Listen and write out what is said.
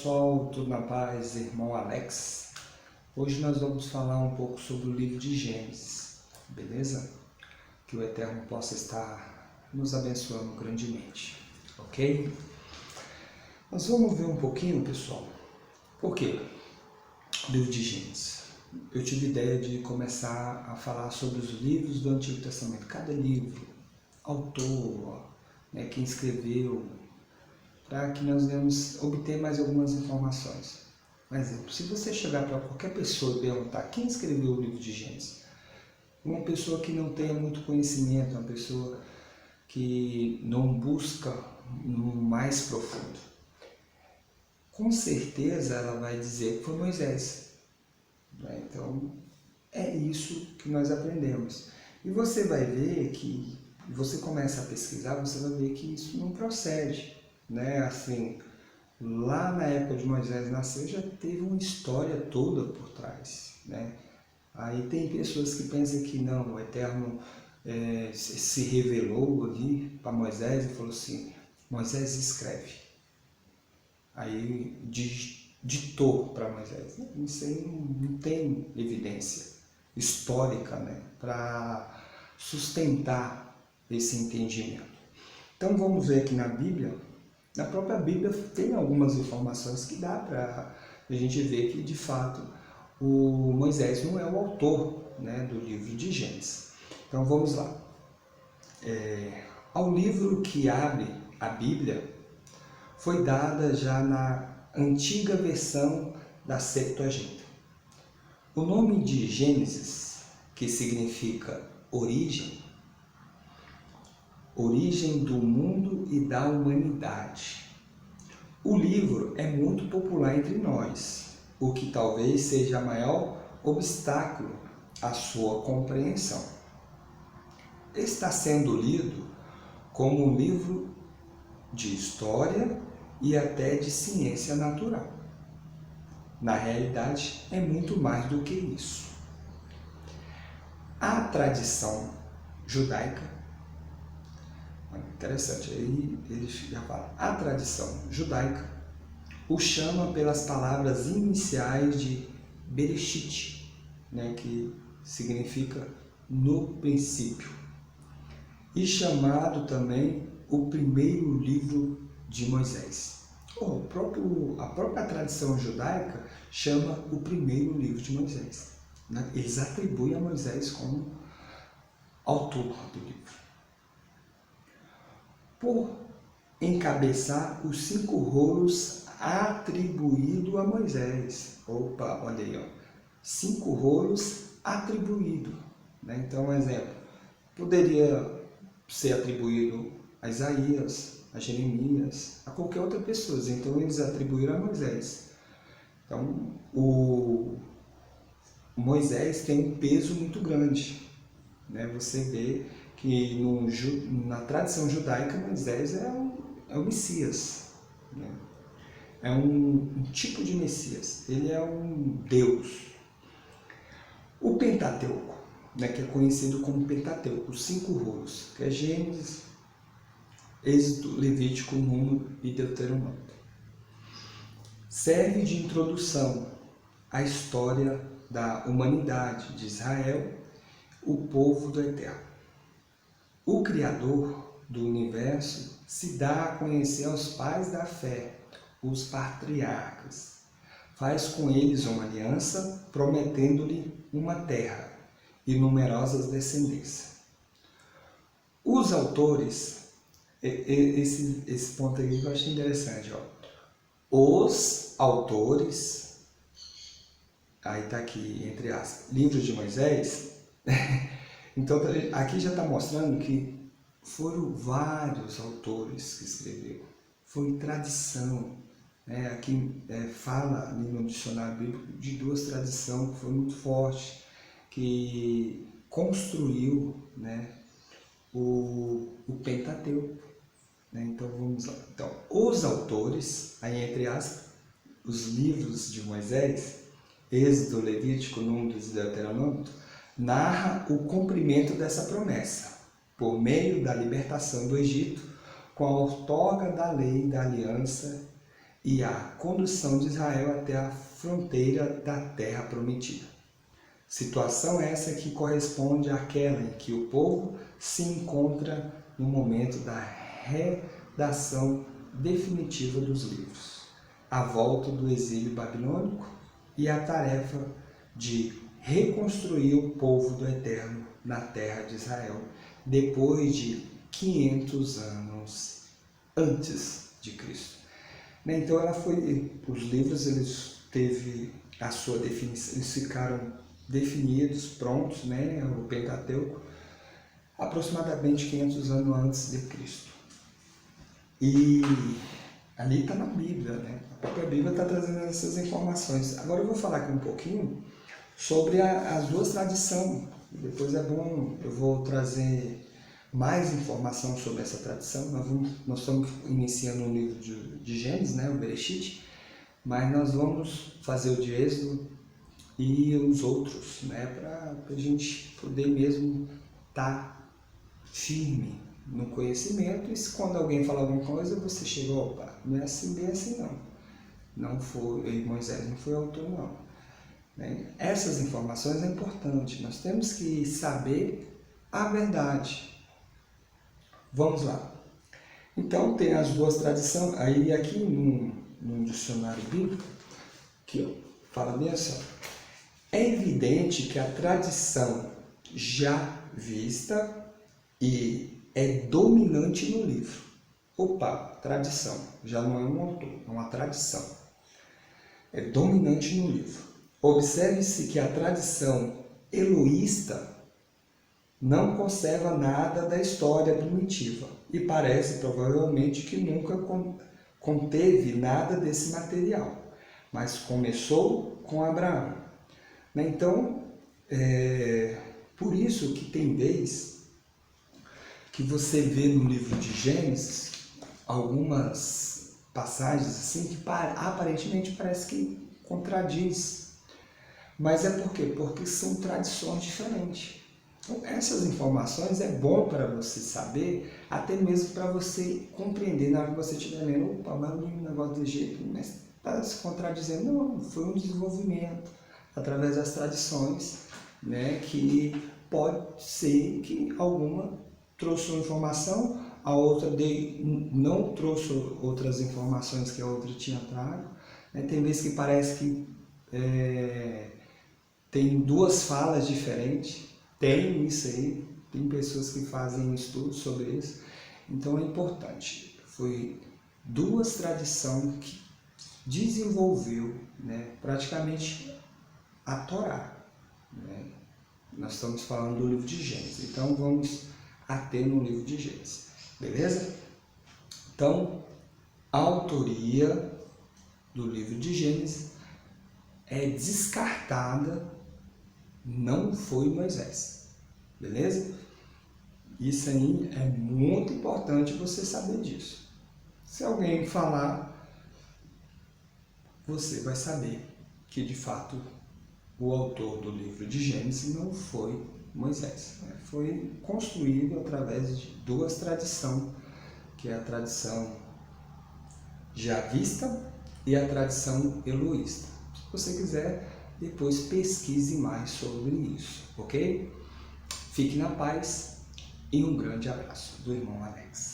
pessoal, tudo na paz, irmão Alex. Hoje nós vamos falar um pouco sobre o livro de Gênesis, beleza? Que o Eterno possa estar nos abençoando grandemente, ok? Nós vamos ver um pouquinho, pessoal, por quê? Livro de Gênesis. Eu tive ideia de começar a falar sobre os livros do Antigo Testamento, cada livro, autor, quem escreveu, para que nós venhamos obter mais algumas informações. Por exemplo, se você chegar para qualquer pessoa e perguntar quem escreveu o livro de Gênesis, uma pessoa que não tenha muito conhecimento, uma pessoa que não busca no mais profundo, com certeza ela vai dizer que foi Moisés. Então, é isso que nós aprendemos. E você vai ver que, você começa a pesquisar, você vai ver que isso não procede. Assim, lá na época de Moisés nasceu, já teve uma história toda por trás, Aí tem pessoas que pensam que não, o Eterno se revelou ali para Moisés e falou assim: Moisés escreve. Aí ditou para Moisés. Isso aí não tem evidência histórica, para sustentar esse entendimento. Então vamos ver aqui na Bíblia. Na própria Bíblia tem algumas informações que dá para a gente ver que, de fato, o Moisés não é o autor do livro de Gênesis. Então vamos lá. Ao livro que abre a Bíblia foi dada já na antiga versão da Septuaginta. O nome de Gênesis, que significa origem do mundo e da humanidade. O livro é muito popular entre nós, o que talvez seja o maior obstáculo à sua compreensão. Está sendo lido como um livro de história e até de ciência natural. Na realidade, é muito mais do que isso. A tradição judaica, interessante, aí ele já fala, a tradição judaica o chama pelas palavras iniciais de Bereshit, que significa no princípio, e chamado também o primeiro livro de Moisés. A própria tradição judaica chama o primeiro livro de Moisés. Eles atribuem a Moisés como autor do livro. Por encabeçar os 5 rolos atribuídos a Moisés. Opa, olha aí, 5 rolos atribuídos. Então, um exemplo, poderia ser atribuído a Isaías, a Jeremias, a qualquer outra pessoa. Então, eles atribuíram a Moisés. Então, o Moisés tem um peso muito grande. Você vê que na tradição judaica, Moisés é o Messias. É um tipo de Messias. Ele é um Deus. O Pentateuco, que é conhecido como Pentateuco, os 5 rolos, que é Gênesis, Êxodo, Levítico, Número e Deuteronômio, serve de introdução à história da humanidade de Israel, o povo do Eterno. O Criador do universo se dá a conhecer aos pais da fé, os patriarcas. Faz com eles uma aliança, prometendo-lhe uma terra e numerosas descendências. Os autores, esse ponto aí eu achei interessante, Os autores, aí está aqui, entre aspas, livro de Moisés. Então, aqui já está mostrando que foram vários autores que escreveram. Foi tradição. Aqui fala no dicionário bíblico de 2 tradições que foi muito forte, que construiu o Pentateuco. Então, vamos lá. Então, os autores, aí entre aspas, os livros de Moisés, Êxodo, Levítico, Números e Deuteronômio, narra o cumprimento dessa promessa, por meio da libertação do Egito, com a outorga da lei da aliança e a condução de Israel até a fronteira da terra prometida. Situação essa que corresponde àquela em que o povo se encontra no momento da redação definitiva dos livros, a volta do exílio babilônico e a tarefa de reconstruir o povo do Eterno na terra de Israel, depois de 500 anos antes de Cristo. Então os livros eles teve a sua definição, eles ficaram definidos, prontos, né, o Pentateuco, aproximadamente 500 anos antes de Cristo. E ali está na Bíblia, né? A própria Bíblia está trazendo essas informações. Agora eu vou falar aqui um pouquinho sobre as duas tradições. Depois é bom, eu vou trazer mais informação sobre essa tradição. Nós estamos iniciando o livro de Gênesis, né, o Bereshit, mas nós vamos fazer o de Êxodo e os outros, né, para a gente poder mesmo estar firme no conhecimento. E se quando alguém falar alguma coisa, você chega, opa, não é assim, bem assim não. Não foi, Moisés não foi autor não. Né? Essas informações é importante, nós temos que saber a verdade. Vamos lá. Então tem as duas tradições, aí aqui num dicionário bíblico, que fala bem assim, é evidente que a tradição já vista e é dominante no livro. Opa, tradição, já não é um autor, é uma tradição. É dominante no livro. Observe-se que a tradição eloísta não conserva nada da história primitiva e parece provavelmente que nunca conteve nada desse material, mas começou com Abraão. Então, por isso que tem vez que você vê no livro de Gênesis algumas passagens assim que aparentemente parece que contradiz. Mas é por quê? Porque são tradições diferentes. Então, essas informações é bom para você saber, até mesmo para você compreender na hora que você estiver lendo, opa, mas um negócio desse jeito, mas está se contradizendo. Não, foi um desenvolvimento através das tradições, né, que pode ser que alguma trouxe uma informação, a outra não trouxe outras informações que a outra tinha trago. Né? Tem vezes que parece que tem duas falas diferentes, tem isso aí, tem pessoas que fazem estudos sobre isso, então é importante. Foi duas tradições que desenvolveu, né, praticamente a Torá. Né? Nós estamos falando do livro de Gênesis, então vamos até no livro de Gênesis, beleza? Então, a autoria do livro de Gênesis é descartada, não foi Moisés, beleza? Isso aí é muito importante você saber disso. Se alguém falar, você vai saber que de fato o autor do livro de Gênesis não foi Moisés. Foi construído através de duas tradições, que é a tradição javista e a tradição eloísta. Se você quiser, depois pesquise mais sobre isso, ok? Fique na paz e um grande abraço do irmão Alex.